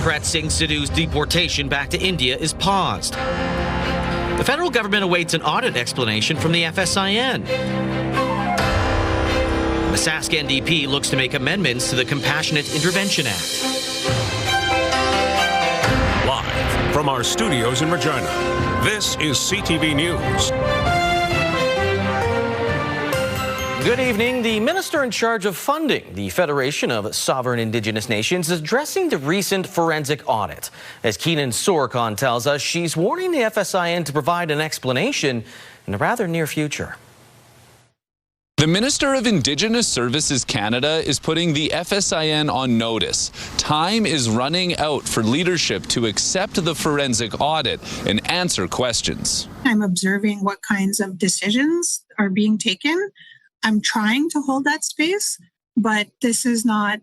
threat saying Sidhu's deportation back to India is paused. The federal government awaits an audit explanation from the FSIN. The Sask NDP looks to make amendments to the Compassionate Intervention Act. Live from our studios in Regina, this is CTV News. Good evening. The minister in charge of funding the Federation of Sovereign Indigenous Nations is addressing the recent forensic audit. As Keenan Sorokhan tells us, she's warning the FSIN to provide an explanation in the rather near future. The Minister of Indigenous Services Canada is putting the FSIN on notice. Time is running out for leadership to accept the forensic audit and answer questions. I'm observing what kinds of decisions are being taken. I'm trying to hold that space, but this is not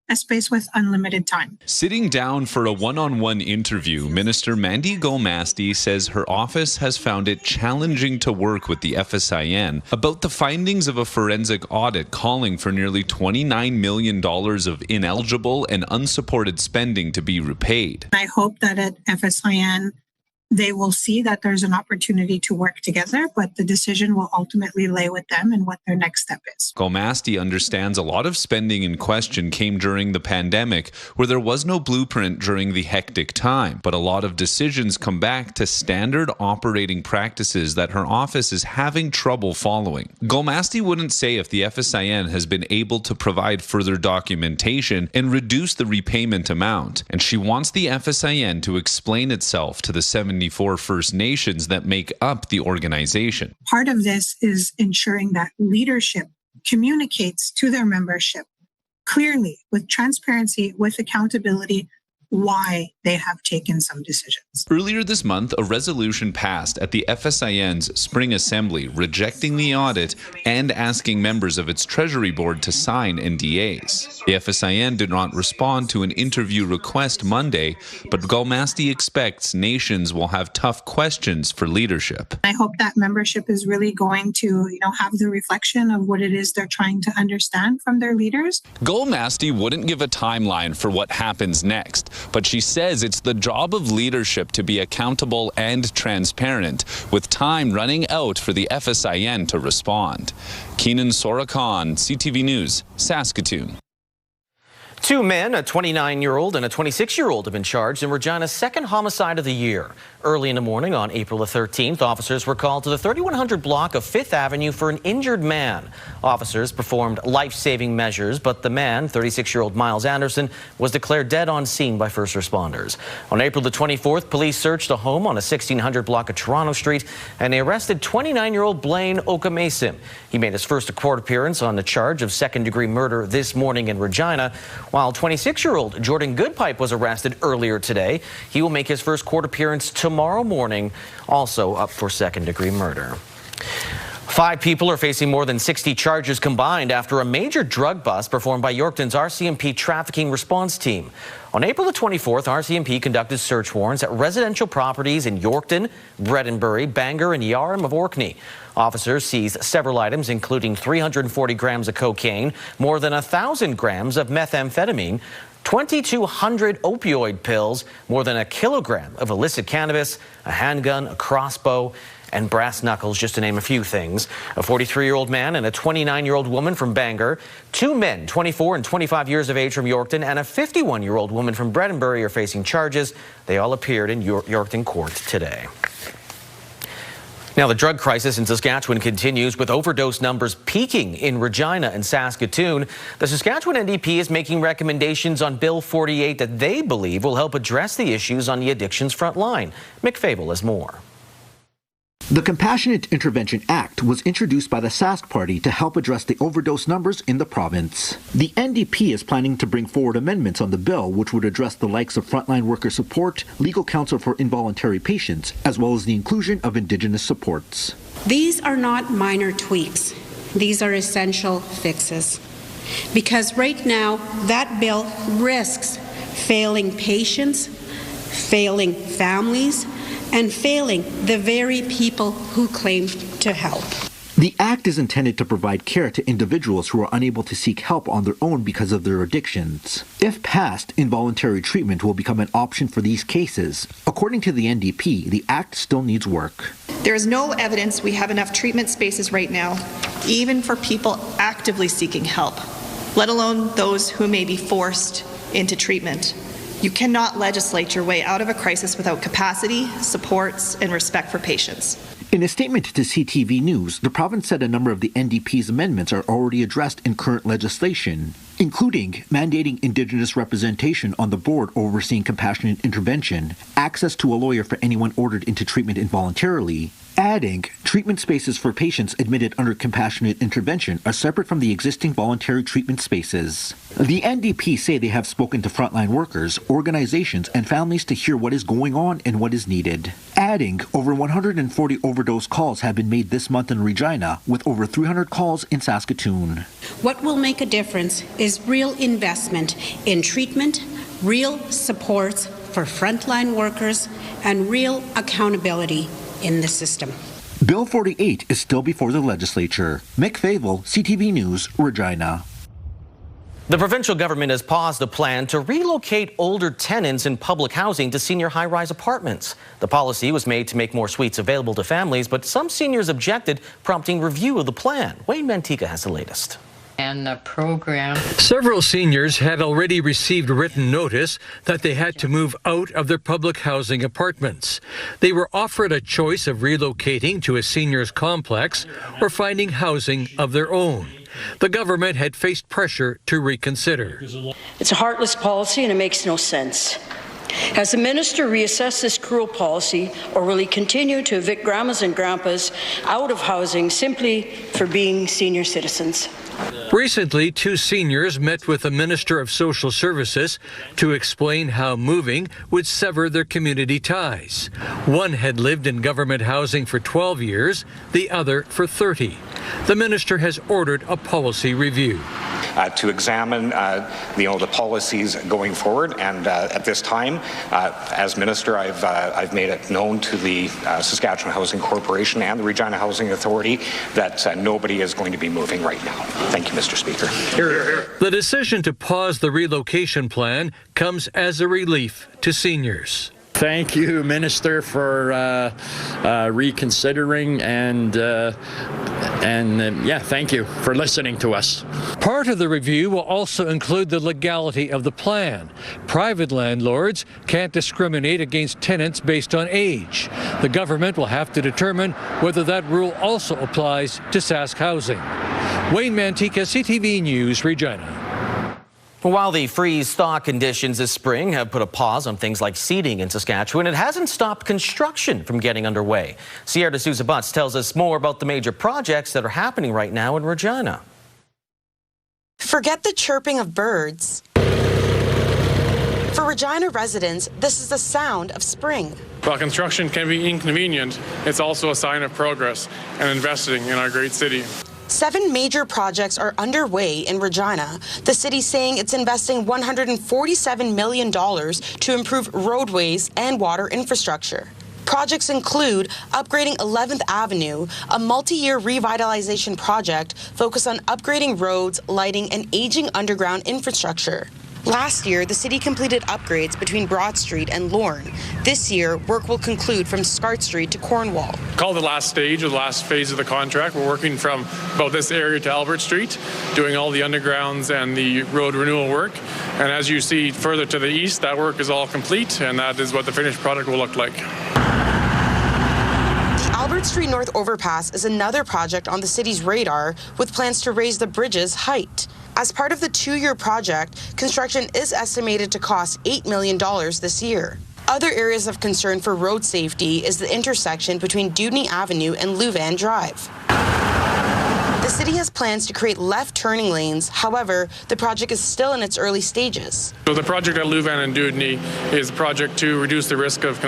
a space with unlimited time. Sitting down for a one-on-one interview, Minister Mandy Golmasti says her office has found it challenging to work with the FSIN about the findings of a forensic audit calling for nearly $29 million of ineligible and unsupported spending to be repaid. I hope that at FSIN, they will see that there's an opportunity to work together, but the decision will ultimately lay with them and what their next step is. Golmasti understands a lot of spending in question came during the pandemic, where there was no blueprint during the hectic time, but a lot of decisions come back to standard operating practices that her office is having trouble following. Golmasti wouldn't say if the FSIN has been able to provide further documentation and reduce the repayment amount, and she wants the FSIN to explain itself to the 74 First Nations that make up the organization. Part of this is ensuring that leadership communicates to their membership clearly, with transparency, with accountability, why they have taken some decisions. Earlier this month, a resolution passed at the FSIN's Spring Assembly rejecting the audit and asking members of its Treasury Board to sign NDAs. The FSIN did not respond to an interview request Monday, but Golmasti expects nations will have tough questions for leadership. I hope that membership is really going to, have the reflection of what it is they're trying to understand from their leaders. Golmasti wouldn't give a timeline for what happens next, but she says it's the job of leadership to be accountable and transparent, with time running out for the FSIN to respond. Keenan Sorokhan, CTV News, Saskatoon. Two men, a 29-year-old and a 26-year-old, have been charged in Regina's second homicide of the year. Early in the morning on April the 13th, officers were called to the 3100 block of 5th Avenue for an injured man. Officers performed life-saving measures, but the man, 36-year-old Miles Anderson, was declared dead on scene by first responders. On April the 24th, police searched a home on a 1600 block of Toronto Street, and they arrested 29-year-old Blaine Okamasim. He made his first court appearance on the charge of second-degree murder this morning in Regina, while 26-year-old Jordan Goodpipe was arrested earlier today. He will make his first court appearance tomorrow morning, also up for second-degree murder. 5 people are facing more than 60 charges combined after a major drug bust performed by Yorkton's RCMP trafficking response team. On April the 24th, RCMP conducted search warrants at residential properties in Yorkton, Bredenbury, Bangor, and Yarram of Orkney. Officers seized several items, including 340 grams of cocaine, more than 1,000 grams of methamphetamine, 2,200 opioid pills, more than 1 kilogram of illicit cannabis, a handgun, a crossbow, and brass knuckles, just to name a few things. A 43-year-old man and a 29-year-old woman from Bangor, 2 men, 24 and 25 years of age from Yorkton, and a 51-year-old woman from Bredenbury are facing charges. They all appeared in Yorkton court today. Now, the drug crisis in Saskatchewan continues, with overdose numbers peaking in Regina and Saskatoon. The Saskatchewan NDP is making recommendations on Bill 48 that they believe will help address the issues on the addictions front line. Mick Fable has more. The Compassionate Intervention Act was introduced by the Sask Party to help address the overdose numbers in the province. The NDP is planning to bring forward amendments on the bill which would address the likes of frontline worker support, legal counsel for involuntary patients, as well as the inclusion of Indigenous supports. These are not minor tweaks. These are essential fixes. Because right now, that bill risks failing patients, failing families, and failing the very people who claim to help. The act is intended to provide care to individuals who are unable to seek help on their own because of their addictions. If passed, involuntary treatment will become an option for these cases. According to the NDP, the act still needs work. There is no evidence we have enough treatment spaces right now, even for people actively seeking help, let alone those who may be forced into treatment. You cannot legislate your way out of a crisis without capacity, supports, and respect for patients. In a statement to CTV News, the province said a number of the NDP's amendments are already addressed in current legislation, including mandating Indigenous representation on the board overseeing compassionate intervention, access to a lawyer for anyone ordered into treatment involuntarily, adding treatment spaces for patients admitted under compassionate intervention are separate from the existing voluntary treatment spaces. The NDP say they have spoken to frontline workers, organizations, and families to hear what is going on and what is needed. Adding, over 140 overdose calls have been made this month in Regina, with over 300 calls in Saskatoon. What will make a difference is real investment in treatment, real supports for frontline workers, and real accountability in the system. Bill 48 is still before the legislature. Mick Favel, CTV News, Regina. The provincial government has paused a plan to relocate older tenants in public housing to senior high-rise apartments. The policy was made to make more suites available to families, but some seniors objected, prompting review of the plan. Wayne Mantika has the latest. And the program. Several seniors had already received written notice that they had to move out of their public housing apartments. They were offered a choice of relocating to a seniors complex or finding housing of their own. The government had faced pressure to reconsider. It's a heartless policy and it makes no sense. Has the minister reassessed this cruel policy, or will he continue to evict grandmas and grandpas out of housing simply for being senior citizens? Recently, two seniors met with the Minister of Social Services to explain how moving would sever their community ties. One had lived in government housing for 12 years, the other for 30. The minister has ordered a policy review. To examine the policies going forward, and at this time, as minister, I've made it known to the Saskatchewan Housing Corporation and the Regina Housing Authority that nobody is going to be moving right now. Thank you, Mr. Speaker. The decision to pause the relocation plan comes as a relief to seniors. Thank you, Minister, for reconsidering and thank you for listening to us. Part of the review will also include the legality of the plan. Private landlords can't discriminate against tenants based on age. The government will have to determine whether that rule also applies to Sask Housing. Wayne Mantika, CTV News, Regina. While the freeze-thaw conditions this spring have put a pause on things like seeding in Saskatchewan, it hasn't stopped construction from getting underway. Sierra D'Souza Butts tells us more about the major projects that are happening right now in Regina. Forget the chirping of birds. For Regina residents, this is the sound of spring. While construction can be inconvenient, it's also a sign of progress and investing in our great city. 7 major projects are underway in Regina. The city saying it's investing $147 million to improve roadways and water infrastructure. Projects include upgrading 11th Avenue, a multi-year revitalization project focused on upgrading roads, lighting, and aging underground infrastructure. Last year, the city completed upgrades between Broad Street and Lorne. This year, work will conclude from Scart Street to Cornwall. Called the last stage or the last phase of the contract. We're working from about this area to Albert Street, doing all the undergrounds and the road renewal work. And as you see further to the east, that work is all complete, and that is what the finished product will look like. The Albert Street North Overpass is another project on the city's radar, with plans to raise the bridge's height. As part of the 2-year project, construction is estimated to cost $8 million this year. Other areas of concern for road safety is the intersection between Dewdney Avenue and Louvain Drive. The city has plans to create left turning lanes. However, the project is still in its early stages. So the project at Louvain and Dewdney is a project to reduce the risk of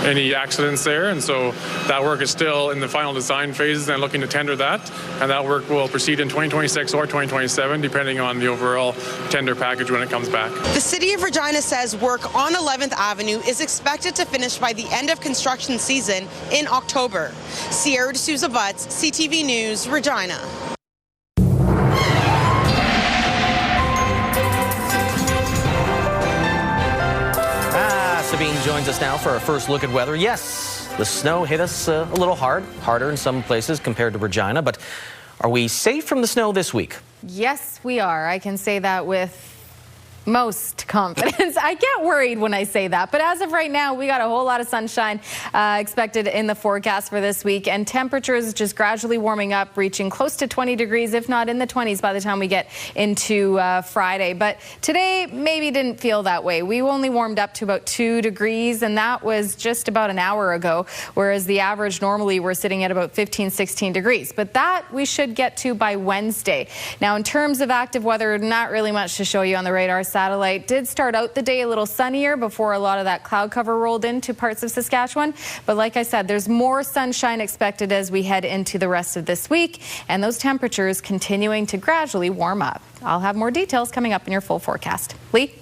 any accidents there. And so that work is still in the final design phases and looking to tender that. And that work will proceed in 2026 or 2027, depending on the overall tender package when it comes back. The City of Regina says work on 11th Avenue is expected to finish by the end of construction season in October. Sierra D'Souza Butts, CTV News, Regina. Sabine joins us now for our first look at weather. Yes, the snow hit us a little harder in some places compared to Regina, but are we safe from the snow this week? Yes, we are. I can say that with most confidence. I get worried when I say that, but as of right now, we got a whole lot of sunshine expected in the forecast for this week, and temperatures just gradually warming up, reaching close to 20 degrees, if not in the 20s by the time we get into Friday. But today maybe didn't feel that way. We only warmed up to about 2 degrees, and that was just about an hour ago, whereas the average normally we're sitting at about 15, 16 degrees. But that we should get to by Wednesday. Now, in terms of active weather, not really much to show you on the radar. Satellite did start out the day a little sunnier before a lot of that cloud cover rolled into parts of Saskatchewan. But like I said, there's more sunshine expected as we head into the rest of this week, and those temperatures continuing to gradually warm up. I'll have more details coming up in your full forecast. Lee?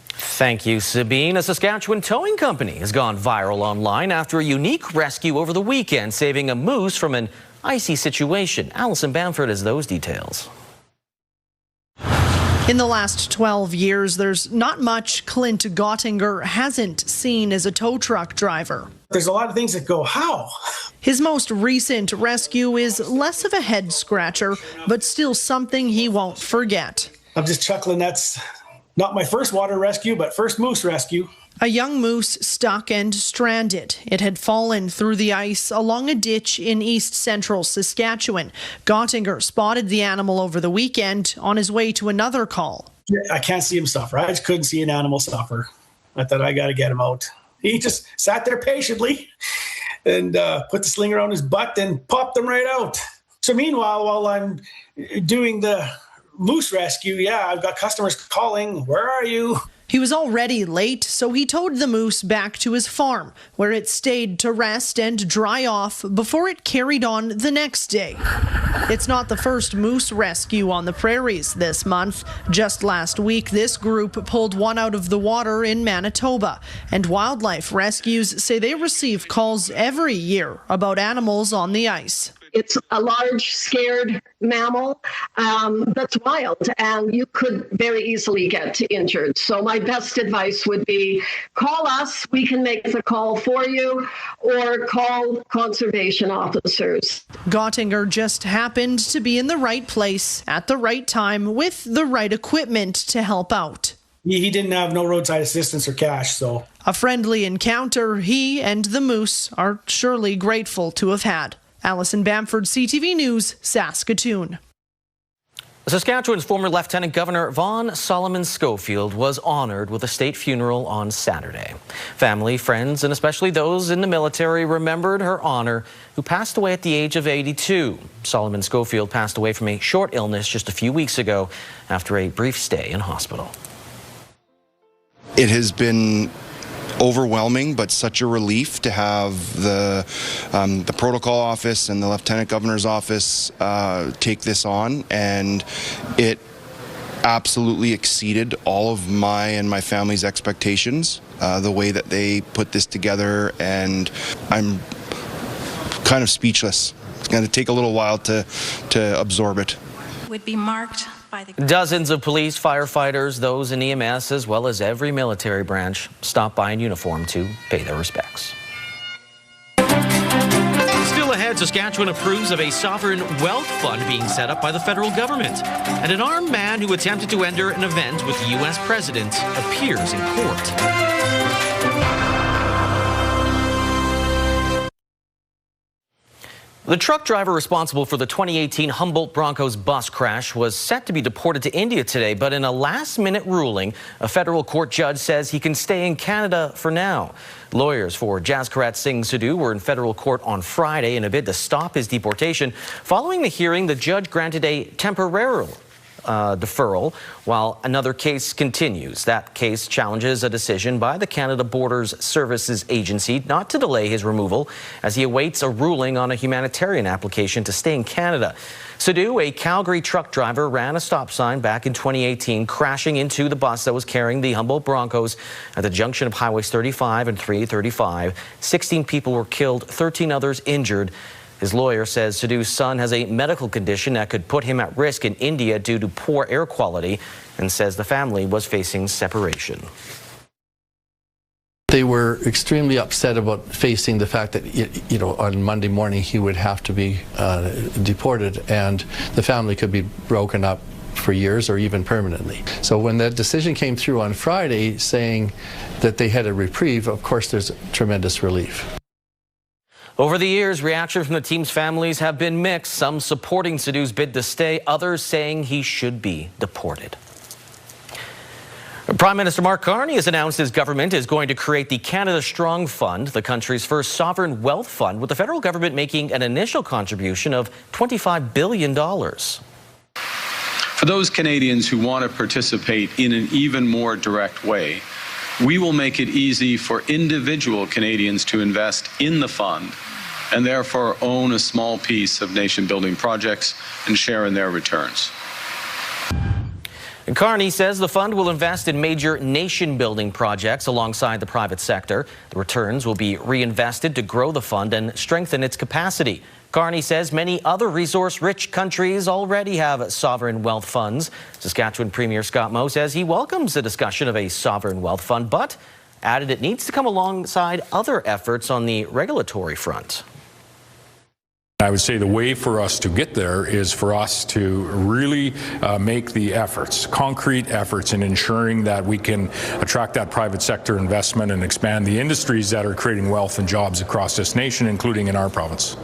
Thank you, Sabine. A Saskatchewan towing company has gone viral online after a unique rescue over the weekend, saving a moose from an icy situation. Allison Bamford has those details. In the last 12 years, there's not much Clint Gottinger hasn't seen as a tow truck driver. There's a lot of things that go, how? His most recent rescue is less of a head scratcher, but still something he won't forget. I'm just chuckling. That's not my first water rescue, but first moose rescue. A young moose stuck and stranded. It had fallen through the ice along a ditch in east central Saskatchewan. Gottinger spotted the animal over the weekend on his way to another call. I can't see him suffer. I just couldn't see an animal suffer. I thought, I got to get him out. He just sat there patiently and put the sling around his butt and popped him right out. So meanwhile, while I'm doing the moose rescue, I've got customers calling, where are you? He was already late, so he towed the moose back to his farm, where it stayed to rest and dry off before it carried on the next day. It's not the first moose rescue on the prairies this month. Just last week, this group pulled one out of the water in Manitoba, and wildlife rescues say they receive calls every year about animals on the ice. It's a large, scared mammal that's wild, and you could very easily get injured. So my best advice would be call us. We can make the call for you, or call conservation officers. Gottinger just happened to be in the right place at the right time with the right equipment to help out. He didn't have no roadside assistance or cash, so. A friendly encounter he and the moose are surely grateful to have had. Allison Bamford, CTV News, Saskatoon. Saskatchewan's former Lieutenant Governor Vaughn Schofield was honored with a state funeral on Saturday. Family, friends, and especially those in the military remembered her honor, who passed away at the age of 82. Schofield passed away from a short illness just a few weeks ago after a brief stay in hospital. It has been overwhelming, but such a relief to have the protocol office and the lieutenant governor's office take this on, and it absolutely exceeded all of my and my family's expectations, the way that they put this together, and I'm kind of speechless. It's going to take a little while to absorb it. Would be marked by the dozens of police, firefighters, those in EMS, as well as every military branch stopped by in uniform to pay their respects. Still ahead, Saskatchewan approves of a sovereign wealth fund being set up by the federal government. And an armed man who attempted to enter an event with the U.S. president appears in court. The truck driver responsible for the 2018 Humboldt Broncos bus crash was set to be deported to India today, but in a last-minute ruling, a federal court judge says he can stay in Canada for now. Lawyers for Jaskarat Singh Sidhu were in federal court on Friday in a bid to stop his deportation. Following the hearing, the judge granted a temporary deferral, while another case continues. That case challenges a decision by the Canada Borders Services Agency not to delay his removal as he awaits a ruling on a humanitarian application to stay in Canada. Sidhu, a Calgary truck driver, ran a stop sign back in 2018, crashing into the bus that was carrying the Humboldt Broncos at the junction of Highways 35 and 335. 16 people were killed, 13 others injured. His lawyer says Sidhu's son has a medical condition that could put him at risk in India due to poor air quality, and says the family was facing separation. They were extremely upset about facing the fact that, on Monday morning he would have to be deported, and the family could be broken up for years or even permanently. So when that decision came through on Friday saying that they had a reprieve, of course there's tremendous relief. Over the years, reactions from the team's families have been mixed, some supporting Sidhu's bid to stay, others saying he should be deported. Prime Minister Mark Carney has announced his government is going to create the Canada Strong Fund, the country's first sovereign wealth fund, with the federal government making an initial contribution of $25 billion. For those Canadians who want to participate in an even more direct way, we will make it easy for individual Canadians to invest in the fund and therefore own a small piece of nation-building projects and share in their returns. Carney says the fund will invest in major nation-building projects alongside the private sector. The returns will be reinvested to grow the fund and strengthen its capacity. Carney says many other resource-rich countries already have sovereign wealth funds. Saskatchewan Premier Scott Moe says he welcomes the discussion of a sovereign wealth fund, but added it needs to come alongside other efforts on the regulatory front. I would say the way for us to get there is for us to really make the efforts, concrete efforts in ensuring that we can attract that private sector investment and expand the industries that are creating wealth and jobs across this nation, including in our province.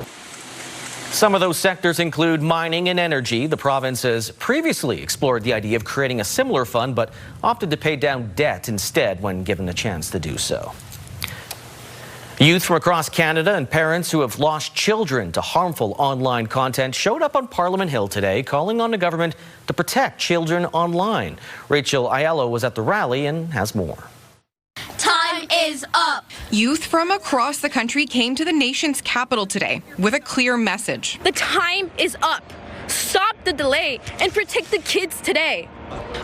Some of those sectors include mining and energy. The province has previously explored the idea of creating a similar fund, but opted to pay down debt instead when given the chance to do so. Youth from across Canada and parents who have lost children to harmful online content showed up on Parliament Hill today, calling on the government to protect children online. Rachel Aiello was at the rally and has more. Time is up. Youth from across the country came to the nation's capital today with a clear message. The time is up. Stop the delay and protect the kids today.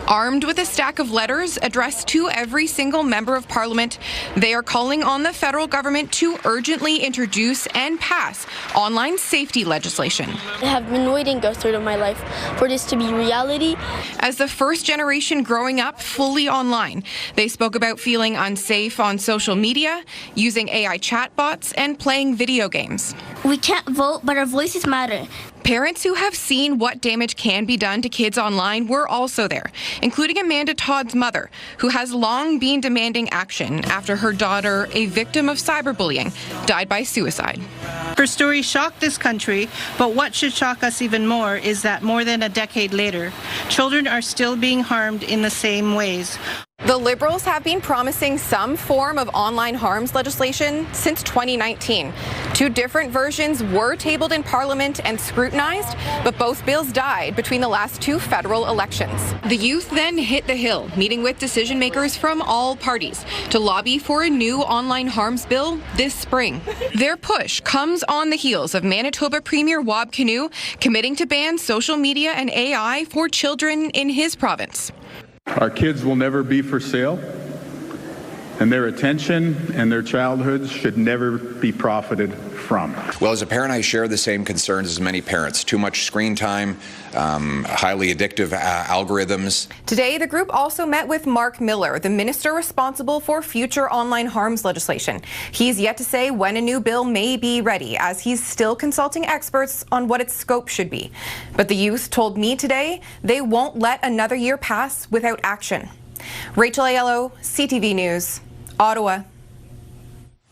Armed with a stack of letters addressed to every single member of Parliament, they are calling on the federal government to urgently introduce and pass online safety legislation. I have been waiting a third of my life for this to be reality. As the first generation growing up fully online, they spoke about feeling unsafe on social media, using AI chatbots, and playing video games. We can't vote, but our voices matter. Parents who have seen what damage can be done to kids online were also there, including Amanda Todd's mother, who has long been demanding action after her daughter, a victim of cyberbullying, died by suicide. Her story shocked this country, but what should shock us even more is that more than a decade later, children are still being harmed in the same ways. The Liberals have been promising some form of online harms legislation since 2019. Two different versions were tabled in Parliament and scrutinized, but both bills died between the last two federal elections. The youth then hit the Hill, meeting with decision makers from all parties to lobby for a new online harms bill this spring. Their push comes on the heels of Manitoba Premier Wab Kinew committing to ban social media and AI for children in his province. Our kids will never be for sale, and their attention and their childhoods should never be profited from. Well, as a parent, I share the same concerns as many parents. Too much screen time, highly addictive algorithms. Today, the group also met with Mark Miller, the minister responsible for future online harms legislation. He's yet to say when a new bill may be ready, as he's still consulting experts on what its scope should be. But the youth told me today they won't let another year pass without action. Rachel Aiello, CTV News, Ottawa.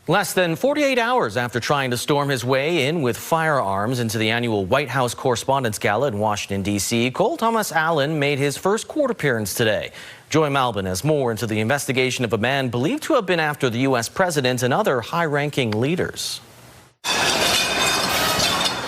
Less than 48 hours after trying to storm his way in with firearms into the annual White House Correspondents' Gala in Washington, D.C., Cole Thomas Allen made his first court appearance today. Joy Malbin has more into the investigation of a man believed to have been after the U.S. president and other high-ranking leaders.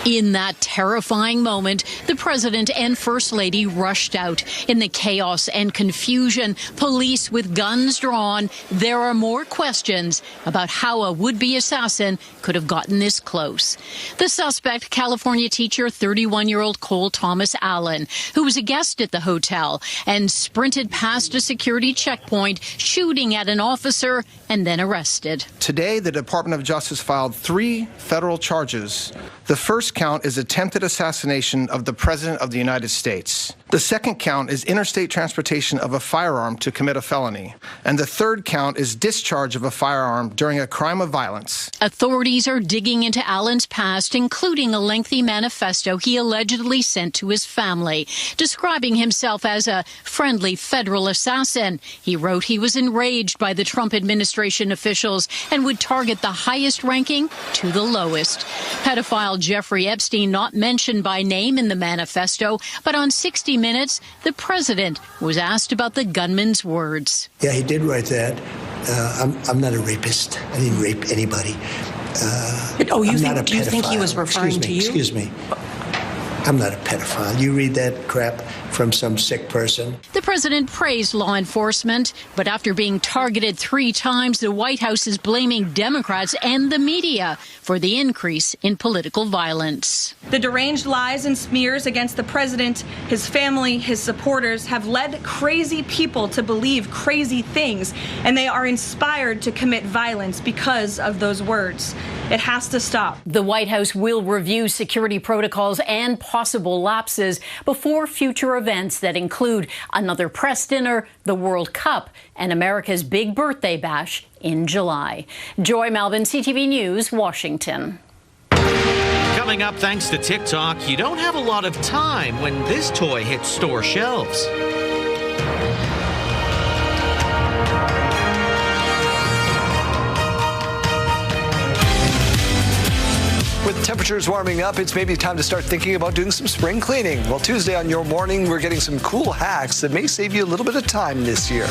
In that terrifying moment, the president and first lady rushed out. In the chaos and confusion, police with guns drawn, there are more questions about how a would-be assassin could have gotten this close. The suspect, California teacher 31-year-old Cole Thomas Allen, who was a guest at the hotel and sprinted past a security checkpoint, shooting at an officer and then arrested. Today, the Department of Justice filed 3 federal charges. The first count is attempted assassination of the President of the United States. The second count is interstate transportation of a firearm to commit a felony. And the third count is discharge of a firearm during a crime of violence. Authorities are digging into Allen's past, including a lengthy manifesto he allegedly sent to his family, describing himself as a friendly federal assassin. He wrote he was enraged by the Trump administration officials and would target the highest ranking to the lowest. Pedophile Jeffrey Epstein not mentioned by name in the manifesto, but on 60 Minutes, the president was asked about the gunman's words. Yeah, he did write that. I'm not a rapist. I didn't rape anybody. Do you think he was referring to you? Excuse me. I'm not a pedophile. You read that crap from some sick person. The president praised law enforcement, but after being targeted 3 times, the White House is blaming Democrats and the media for the increase in political violence. The deranged lies and smears against the president, his family, his supporters have led crazy people to believe crazy things, and they are inspired to commit violence because of those words. It has to stop. The White House will review security protocols and possible lapses before future events that include another press dinner, the World Cup, and America's big birthday bash in July. Joy Malvin, CTV News, Washington. Coming up, thanks to TikTok, you don't have a lot of time when this toy hits store shelves. With temperatures warming up, it's maybe time to start thinking about doing some spring cleaning. Well, Tuesday on Your Morning, we're getting some cool hacks that may save you a little bit of time this year.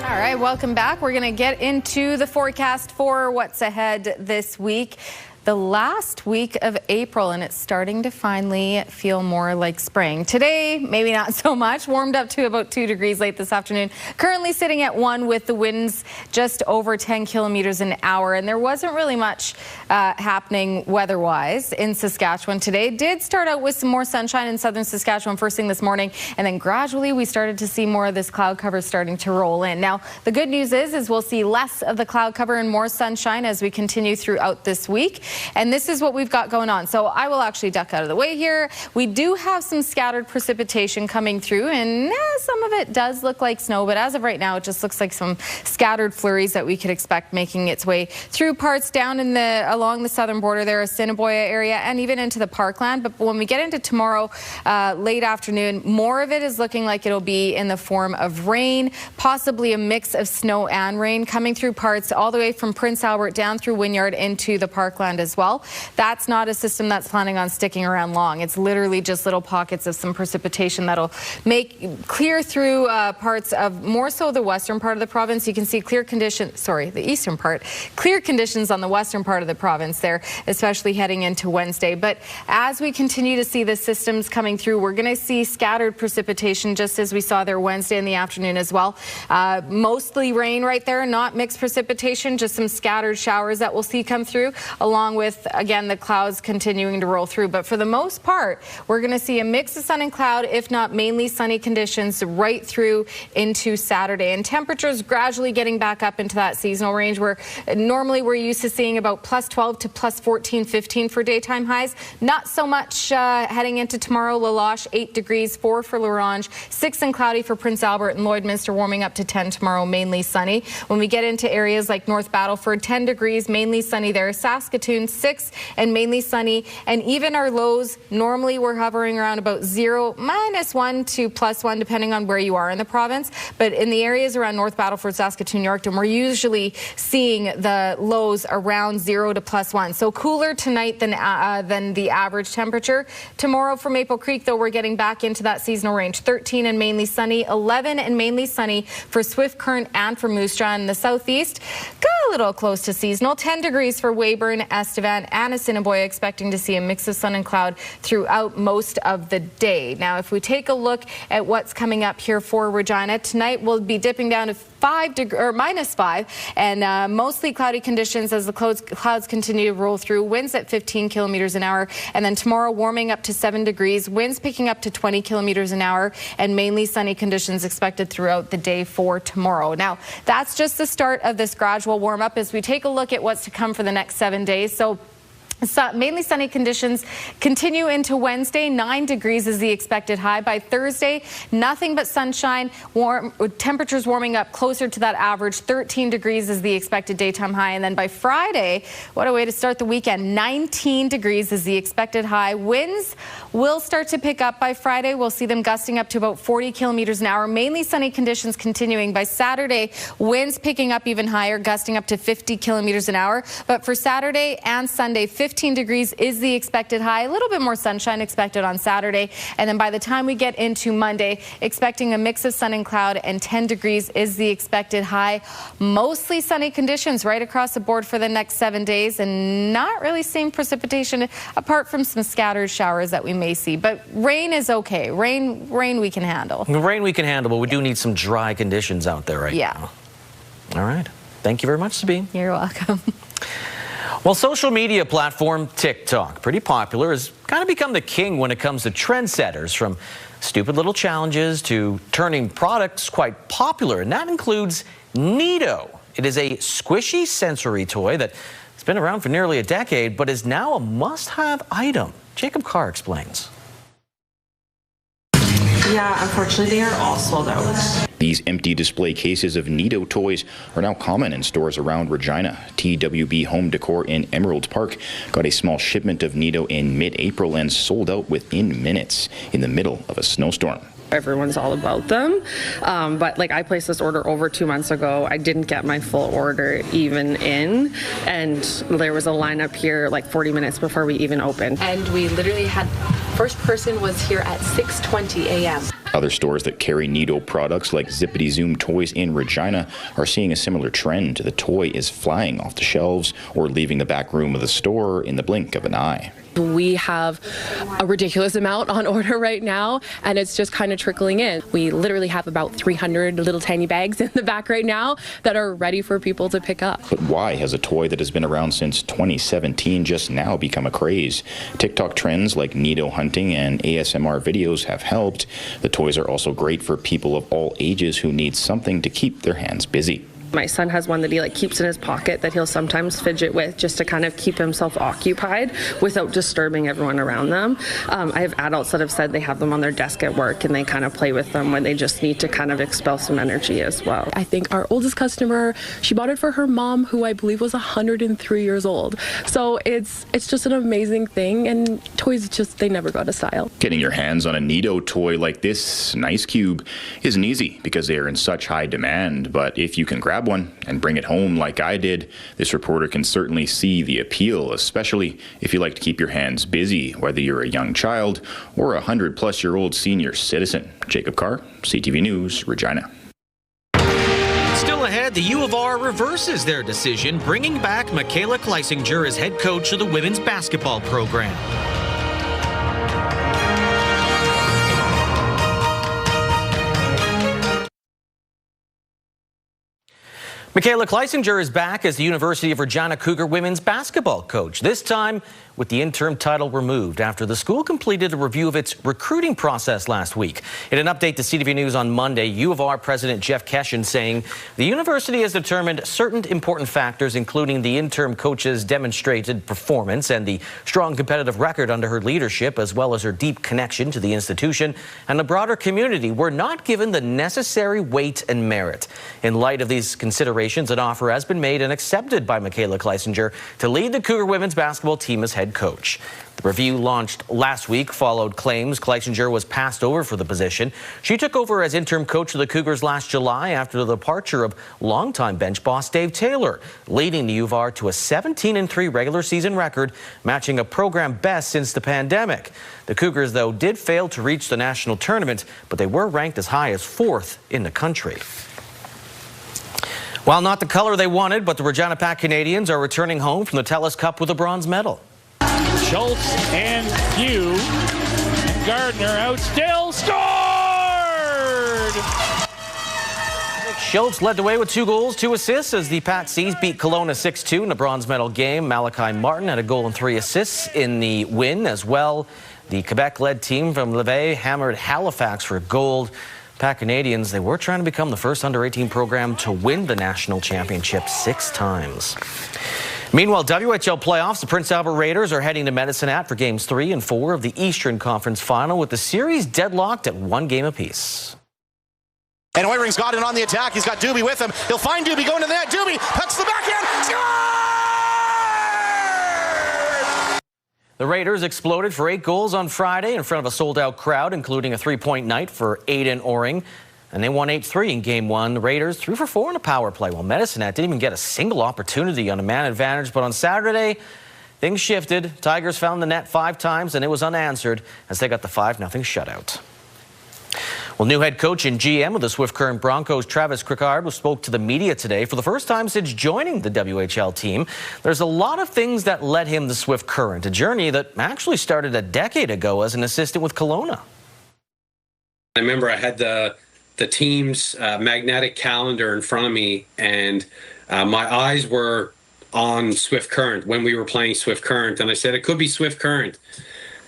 All right, welcome back. We're going to get into the forecast for what's ahead this week. The last week of April, and it's starting to finally feel more like spring. Today, maybe not so much. Warmed up to about 2 degrees late this afternoon. Currently sitting at 1 with the winds just over 10 kilometers an hour. And there wasn't really much happening weather-wise in Saskatchewan today. Did start out with some more sunshine in southern Saskatchewan first thing this morning. And then gradually we started to see more of this cloud cover starting to roll in. Now, the good news is we'll see less of the cloud cover and more sunshine as we continue throughout this week. And this is what we've got going on. So I will actually duck out of the way here. We do have some scattered precipitation coming through, and some of it does look like snow, but as of right now, it just looks like some scattered flurries that we could expect making its way through parts down in along the southern border there, Assiniboia area, and even into the Parkland. But when we get into tomorrow, late afternoon, more of it is looking like it'll be in the form of rain, possibly a mix of snow and rain coming through parts all the way from Prince Albert down through Wynyard into the Parkland as well. That's not a system that's planning on sticking around long. It's literally just little pockets of some precipitation that'll make clear through parts of more so the western part of the province. You can see clear conditions, the eastern part, clear conditions on the western part of the province there, especially heading into Wednesday. But as we continue to see the systems coming through, we're going to see scattered precipitation just as we saw there Wednesday in the afternoon as well. Mostly rain right there, not mixed precipitation, just some scattered showers that we'll see come through, along with, again, the clouds continuing to roll through. But for the most part, we're going to see a mix of sun and cloud, if not mainly sunny conditions right through into Saturday. And temperatures gradually getting back up into that seasonal range where normally we're used to seeing about plus 12 to plus 14, 15 for daytime highs. Not so much heading into tomorrow. La Loche, 8 degrees, 4 for La Ronge, 6 and cloudy for Prince Albert, and Lloydminster warming up to 10 tomorrow, mainly sunny. When we get into areas like North Battleford, 10 degrees, mainly sunny there. Saskatoon, Saskatoon, 6 and mainly sunny. And even our lows, normally we're hovering around about 0, -1 to +1, depending on where you are in the province. But in the areas around North Battleford, Saskatoon, Yorkton, we're usually seeing the lows around 0 to +1. So cooler tonight than the average temperature. Tomorrow for Maple Creek, though, we're getting back into that seasonal range. 13 and mainly sunny, 11 and mainly sunny for Swift Current and for Moose Jaw in the southeast. Got a little close to seasonal. 10 degrees for Weyburn, Estevan, and Assiniboia, expecting to see a mix of sun and cloud throughout most of the day. Now, if we take a look at what's coming up here for Regina, tonight we'll be dipping down to -5 and mostly cloudy conditions as the clouds continue to roll through. Winds at 15 kilometers an hour, and then tomorrow warming up to 7 degrees, winds picking up to 20 kilometers an hour, and mainly sunny conditions expected throughout the day for tomorrow. Now, that's just the start of this gradual warm up as we take a look at what's to come for the next 7 days. So mainly sunny conditions continue into Wednesday. 9 degrees is the expected high. By Thursday, nothing but sunshine. Temperatures warming up closer to that average. 13 degrees is the expected daytime high. And then by Friday, what a way to start the weekend. 19 degrees is the expected high. Winds will start to pick up by Friday. We'll see them gusting up to about 40 kilometers an hour. Mainly sunny conditions continuing. By Saturday, winds picking up even higher, gusting up to 50 kilometers an hour. But for Saturday and Sunday, 15 degrees is the expected high. A little bit more sunshine expected on Saturday. And then by the time we get into Monday, expecting a mix of sun and cloud, and 10 degrees is the expected high. Mostly sunny conditions right across the board for the next 7 days, and not really seeing precipitation apart from some scattered showers that we may see. But rain is okay. Rain we can handle. Rain we can handle, but we do need some dry conditions out there right now. All right. Thank you very much, Sabine. You're welcome. Well, social media platform TikTok, pretty popular, has kind of become the king when it comes to trendsetters, from stupid little challenges to turning products quite popular, and that includes Neato. It is a squishy sensory toy that has been around for nearly a decade, but is now a must-have item. Jacob Carr explains. Yeah, unfortunately, they are all sold out. These empty display cases of Neato toys are now common in stores around Regina. TWB Home Decor in Emerald Park got a small shipment of Neato in mid-April and sold out within minutes in the middle of a snowstorm. Everyone's all about them, but like I placed this order over 2 months ago. I didn't get my full order even in, and there was a lineup here like 40 minutes before we even opened. And we literally had, first person was here at 6:20 a.m. Other stores that carry Neato products like Zippity Zoom Toys in Regina are seeing a similar trend. The toy is flying off the shelves or leaving the back room of the store in the blink of an eye. We have a ridiculous amount on order right now, and it's just kind of trickling in. We literally have about 300 little tiny bags in the back right now that are ready for people to pick up. But why has a toy that has been around since 2017 just now become a craze? TikTok trends like Neato hunting and ASMR videos have helped. The toys are also great for people of all ages who need something to keep their hands busy. My son has one that he keeps in his pocket that he'll sometimes fidget with just to kind of keep himself occupied without disturbing everyone around them. I have adults that have said they have them on their desk at work and they kind of play with them when they just need to kind of expel some energy as well. I think our oldest customer, she bought it for her mom, who I believe was 103 years old. So it's just an amazing thing, and toys they never go out of style. Getting your hands on a Neato toy like this nice cube isn't easy because they are in such high demand, but if you can grab one and bring it home like I did, this reporter can certainly see the appeal, especially if you like to keep your hands busy, whether you're a young child or a 100-plus-year-old senior citizen. Jacob Carr, CTV News, Regina. Still ahead, the U of R reverses their decision, bringing back Michaela Kleisinger as head coach of the women's basketball program. Michaela Kleisinger is back as the University of Regina Cougar women's basketball coach, this time with with the interim title removed after the school completed a review of its recruiting process last week. In an update to CTV News on Monday, U of R President Jeff Keshin saying the university has determined certain important factors, including the interim coach's demonstrated performance and the strong competitive record under her leadership, as well as her deep connection to the institution and the broader community, were not given the necessary weight and merit. In light of these considerations, an offer has been made and accepted by Michaela Kleisinger to lead the Cougar women's basketball team as head coach. The review launched last week followed claims Kleisinger was passed over for the position. She took over as interim coach of the Cougars last July after the departure of longtime bench boss Dave Taylor, leading the U of R to a 17-3 regular season record, matching a program best since the pandemic. The Cougars, though, did fail to reach the national tournament, but they were ranked as high as 4th in the country. While not the color they wanted, but the Regina Pack Canadians are returning home from the TELUS Cup with a bronze medal. Schultz and Pugh and Gardner out still, scored! Schultz led the way with 2 goals, 2 assists as the Pat Seas beat Kelowna 6-2 in the bronze medal game. Malachi Martin had a goal and 3 assists in the win as well. The Quebec-led team from Lévis hammered Halifax for gold. Pack Canadians, they were trying to become the first under-18 program to win the national championship 6 times. Meanwhile, WHL playoffs, the Prince Albert Raiders are heading to Medicine Hat for games 3 and 4 of the Eastern Conference Final, with the series deadlocked at 1 game apiece. And Oiring's got it on the attack. He's got Doobie with him. He'll find Doobie going to the net. Doobie cuts the backhand. Score! The Raiders exploded for 8 goals on Friday in front of a sold-out crowd, including a 3-point night for Aiden Oring. And they won 8-3 in Game 1. The Raiders 3 for 4 in a power play, while Medicine Hat didn't even get a single opportunity on a man advantage. But on Saturday, things shifted. Tigers found the net 5 times, and it was unanswered as they got the 5-0 shutout. Well, new head coach and GM of the Swift Current Broncos, Travis Crickard, spoke to the media today for the first time since joining the WHL team. There's a lot of things that led him to Swift Current, a journey that actually started a decade ago as an assistant with Kelowna. I remember I had the team's magnetic calendar in front of me, and my eyes were on Swift Current when we were playing Swift Current, and I said it could be Swift Current.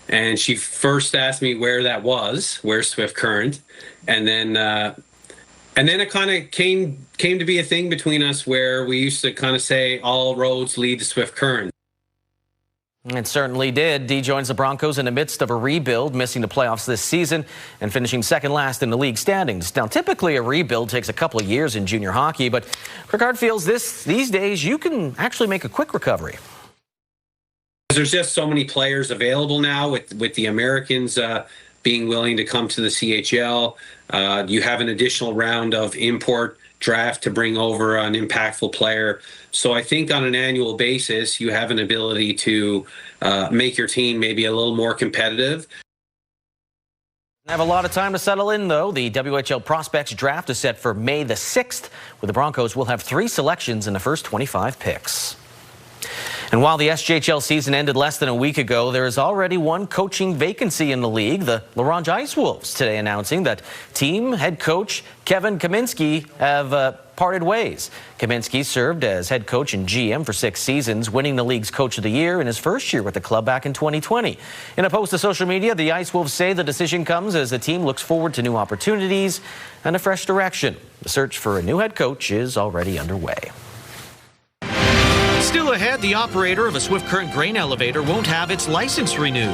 And she first asked me where that was, where's Swift Current, and then it kind of came to be a thing between us where we used to kind of say all roads lead to Swift Current. It certainly did. Dee joins the Broncos in the midst of a rebuild, missing the playoffs this season and finishing second last in the league standings. Now, typically a rebuild takes a couple of years in junior hockey, but Crickard feels these days you can actually make a quick recovery. There's just so many players available now with the Americans being willing to come to the CHL. You have an additional round of import draft to bring over an impactful player. So I think on an annual basis, you have an ability to make your team maybe a little more competitive. Have a lot of time to settle in, though. The WHL Prospects draft is set for May the 6th, where the Broncos will have 3 selections in the first 25 picks. And while the SJHL season ended less than a week ago, there is already one coaching vacancy in the league. The La Ronge Ice Wolves today announcing that team head coach Kevin Kaminski have parted ways. Kaminski served as head coach and GM for 6 seasons, winning the league's Coach of the Year in his first year with the club back in 2020. In a post to social media, the Ice Wolves say the decision comes as the team looks forward to new opportunities and a fresh direction. The search for a new head coach is already underway. Still ahead, the operator of a Swift Current grain elevator won't have its license renewed.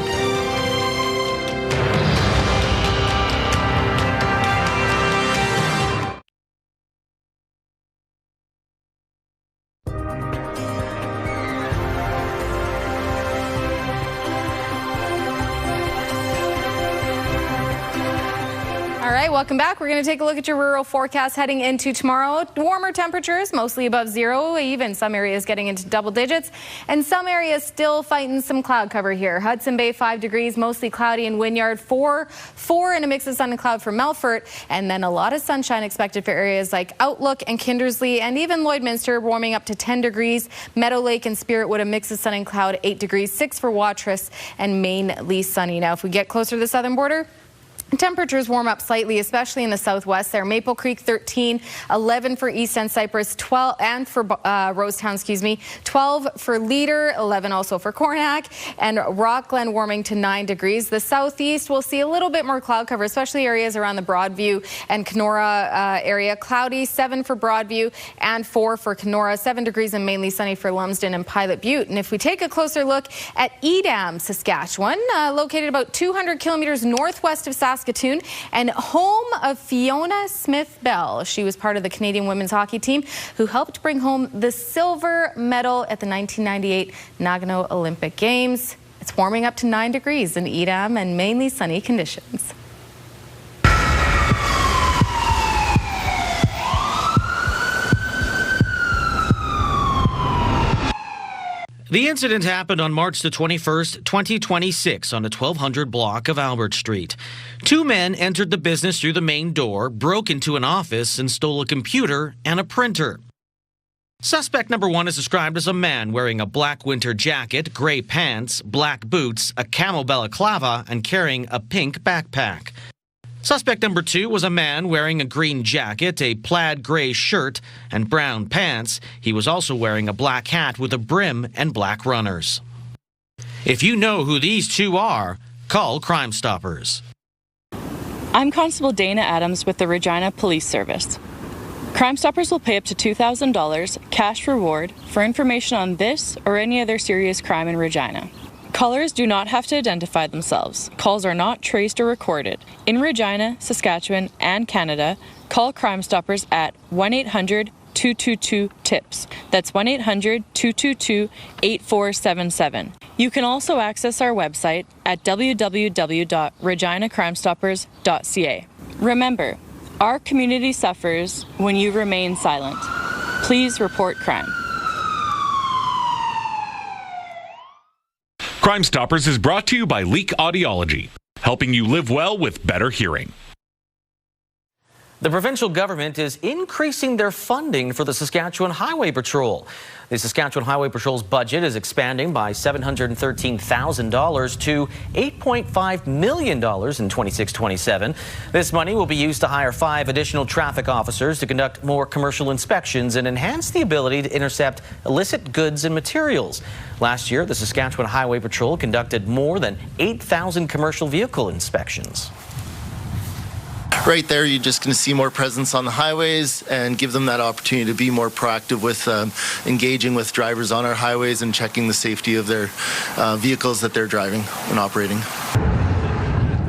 All right, welcome back. We're going to take a look at your rural forecast heading into tomorrow. Warmer temperatures, mostly above 0, even some areas getting into double digits, and some areas still fighting some cloud cover here. Hudson Bay 5 degrees, mostly cloudy in Wynyard, 4 and a mix of sun and cloud for Melfort, and then a lot of sunshine expected for areas like Outlook and Kindersley, and even Lloydminster warming up to 10 degrees. Meadow Lake and Spiritwood a mix of sun and cloud, 8 degrees, 6 for Watrous, and mainly sunny. Now, if we get closer to the southern border, Temperatures warm up slightly, especially in the southwest there. Maple Creek 13, 11 for East End Cypress, 12, and for Rosetown, 12 for Leader, 11 also for Cornack, and Rock Glen warming to 9 degrees. The southeast will see a little bit more cloud cover, especially areas around the Broadview and Kenora area. Cloudy, 7 for Broadview and 4 for Kenora, 7 degrees and mainly sunny for Lumsden and Pilot Butte. And if we take a closer look at Edam, Saskatchewan, located about 200 kilometers northwest of Saskatoon, and home of Fiona Smith-Bell. She was part of the Canadian women's hockey team who helped bring home the silver medal at the 1998 Nagano Olympic Games. It's warming up to 9 degrees in Edam and mainly sunny conditions. The incident happened on March the 21st, 2026 on the 1200 block of Albert Street. 2 men entered the business through the main door, broke into an office, and stole a computer and a printer. Suspect number 1 is described as a man wearing a black winter jacket, gray pants, black boots, a camo balaclava, and carrying a pink backpack. Suspect number 2 was a man wearing a green jacket, a plaid gray shirt, and brown pants. He was also wearing a black hat with a brim and black runners. If you know who these 2 are, call Crime Stoppers. I'm Constable Dana Adams with the Regina Police Service. Crime Stoppers will pay up to $2,000 cash reward for information on this or any other serious crime in Regina. Callers do not have to identify themselves. Calls are not traced or recorded. In Regina, Saskatchewan, and Canada, call Crime Stoppers at 1-800-222-TIPS. That's 1-800-222-8477. You can also access our website at www.reginacrimestoppers.ca. Remember, our community suffers when you remain silent. Please report crime. Crime Stoppers is brought to you by Leak Audiology, helping you live well with better hearing. The provincial government is increasing their funding for the Saskatchewan Highway Patrol. The Saskatchewan Highway Patrol's budget is expanding by $713,000 to $8.5 million in 26-27. This money will be used to hire 5 additional traffic officers to conduct more commercial inspections and enhance the ability to intercept illicit goods and materials. Last year, the Saskatchewan Highway Patrol conducted more than 8,000 commercial vehicle inspections. Right there, you're just going to see more presence on the highways and give them that opportunity to be more proactive with engaging with drivers on our highways and checking the safety of their vehicles that they're driving and operating.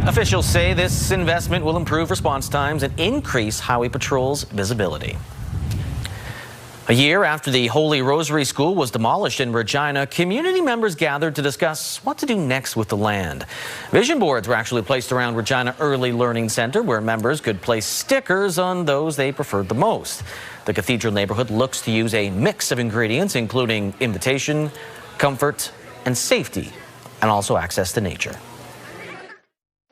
Officials say this investment will improve response times and increase Highway Patrol's visibility. A year after the Holy Rosary School was demolished in Regina, community members gathered to discuss what to do next with the land. Vision boards were actually placed around Regina Early Learning Center, where members could place stickers on those they preferred the most. The Cathedral neighborhood looks to use a mix of ingredients, including invitation, comfort, and safety, and also access to nature.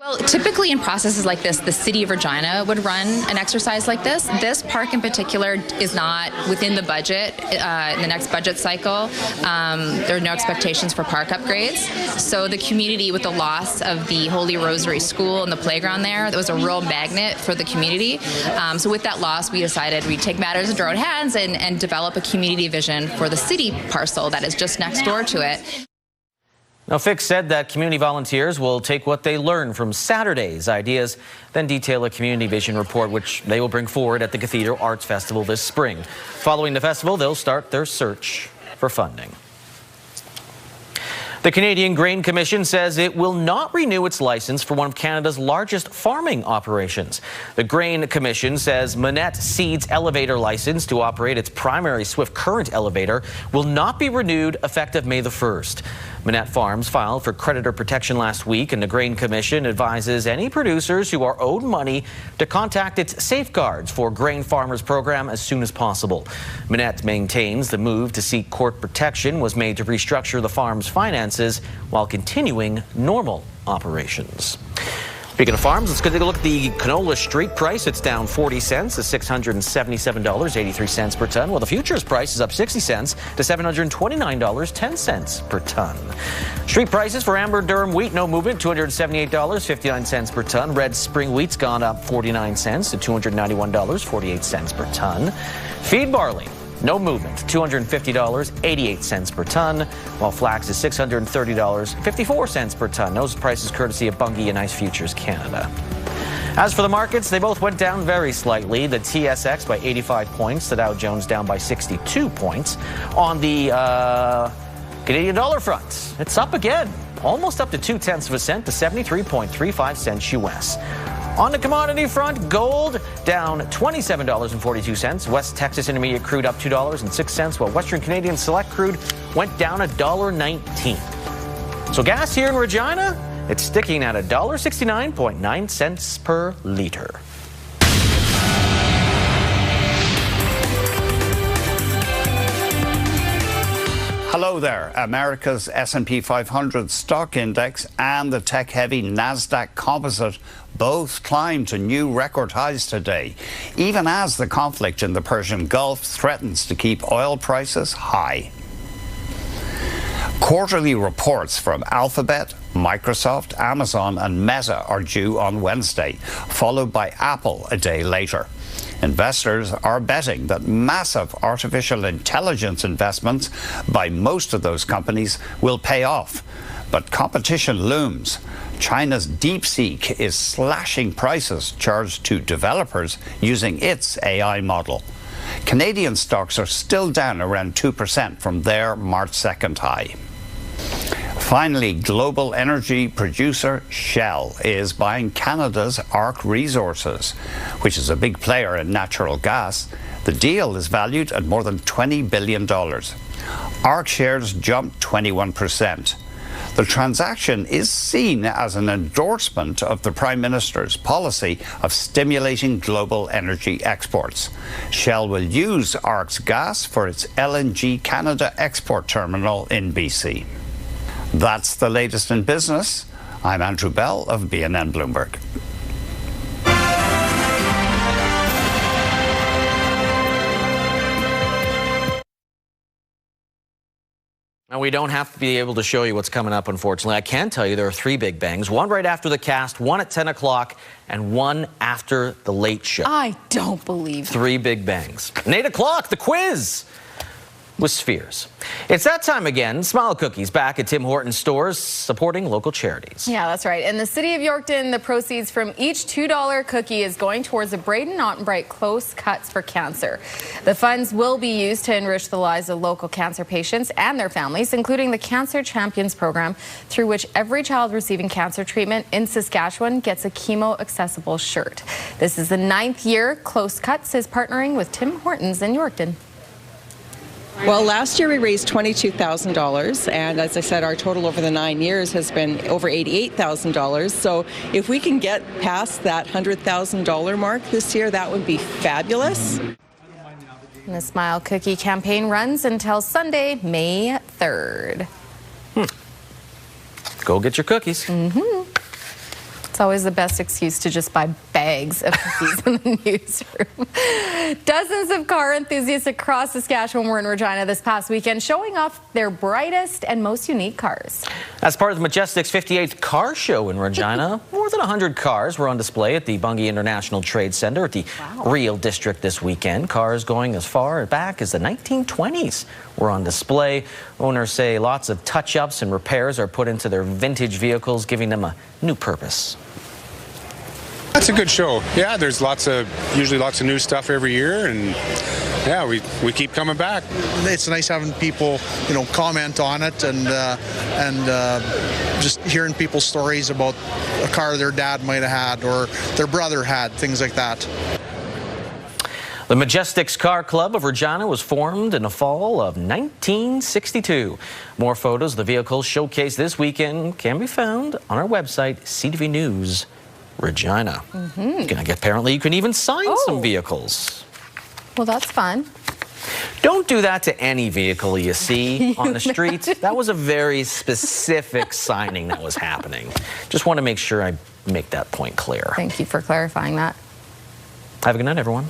Well, typically in processes like this, the City of Regina would run an exercise like this. This park in particular is not within the budget in the next budget cycle. There are no expectations for park upgrades. So the community, with the loss of the Holy Rosary School and the playground there, that was a real magnet for the community. So with that loss, we decided we'd take matters into our own hands and develop a community vision for the city parcel that is just next door to it. Now, Fix said that community volunteers will take what they learn from Saturday's ideas, then detail a community vision report, which they will bring forward at the Cathedral Arts Festival this spring. Following the festival, they'll start their search for funding. The Canadian Grain Commission says it will not renew its license for one of Canada's largest farming operations. The Grain Commission says Manette Seeds' elevator license to operate its primary Swift Current elevator will not be renewed effective May the 1st. Manette Farms filed for creditor protection last week, and the Grain Commission advises any producers who are owed money to contact its Safeguards for Grain Farmers program as soon as possible. Manette maintains the move to seek court protection was made to restructure the farm's finances while continuing normal operations. Speaking of farms, let's take a look at the canola street price. It's down 40 cents to $677.83 per ton, while the futures price is up 60 cents to $729.10 per ton. Street prices for amber durum wheat, no movement, $278.59 per ton. Red spring wheat's gone up 49 cents to $291.48 per ton. Feed barley, no movement, $250.88 per ton, while flax is $630.54 per ton. Those prices courtesy of Bunge and Ice Futures Canada. As for the markets, they both went down very slightly. The TSX by 85 points, the Dow Jones down by 62 points. On the Canadian dollar front, it's up again, almost up to 0.2 cents to 73.35 cents US. On the commodity front, gold down $27.42. West Texas Intermediate crude up $2.06, while Western Canadian Select crude went down $1.19. So gas here in Regina, it's sticking at $1.69.9 per liter. Hello there. America's S&P 500 stock index and the tech-heavy NASDAQ composite both climbed to new record highs today, even as the conflict in the Persian Gulf threatens to keep oil prices high. Quarterly reports from Alphabet, Microsoft, Amazon and Meta are due on Wednesday, followed by Apple a day later. Investors are betting that massive artificial intelligence investments by most of those companies will pay off. But competition looms. China's DeepSeek is slashing prices charged to developers using its AI model. Canadian stocks are still down around 2% from their March 2nd high. Finally, global energy producer Shell is buying Canada's ARC Resources, which is a big player in natural gas. The deal is valued at more than $20 billion. ARC shares jumped 21%. The transaction is seen as an endorsement of the Prime Minister's policy of stimulating global energy exports. Shell will use ARC's gas for its LNG Canada export terminal in BC. That's the latest in business. I'm Andrew Bell of BNN Bloomberg. Now, we don't have to be able to show you what's coming up, unfortunately. I can tell you there are 3 big bangs, one right after the cast, one at 10 o'clock, and one after the late show. I don't believe 3 big bangs. And 8 o'clock, the quiz with Spheres. It's that time again. Smile Cookies back at Tim Hortons stores supporting local charities. Yeah, that's right. In the city of Yorkton, the proceeds from each $2 cookie is going towards the Braden Ottenbright Close Cuts for Cancer. The funds will be used to enrich the lives of local cancer patients and their families, including the Cancer Champions program, through which every child receiving cancer treatment in Saskatchewan gets a chemo-accessible shirt. This is the 9th year Close Cuts is partnering with Tim Hortons in Yorkton. Well, last year we raised $22,000, and as I said, our total over the 9 years has been over $88,000. So if we can get past that $100,000 mark this year, that would be fabulous. And the Smile Cookie campaign runs until Sunday, May 3rd. Go get your cookies. It's always the best excuse to just buy bags of cookies in the newsroom. Dozens of car enthusiasts across Saskatchewan were in Regina this past weekend, showing off their brightest and most unique cars. As part of the Majestics 58th car show in Regina, more than 100 cars were on display at the Bunge International Trade Center at the Real District this weekend. Cars going as far back as the 1920s were on display. Owners say lots of touch-ups and repairs are put into their vintage vehicles, giving them a new purpose. That's a good show. Yeah, there's usually lots of new stuff every year, and yeah, we keep coming back. It's nice having people, comment on it and just hearing people's stories about a car their dad might have had or their brother had, things like that. The Majestics Car Club of Regina was formed in the fall of 1962. More photos of the vehicles showcased this weekend can be found on our website, CTV News Regina. Apparently, you can even sign some vehicles. Well, that's fun. Don't do that to any vehicle you see on the streets. That was a very specific signing that was happening. Just want to make sure I make that point clear. Thank you for clarifying that. Have a good night, everyone.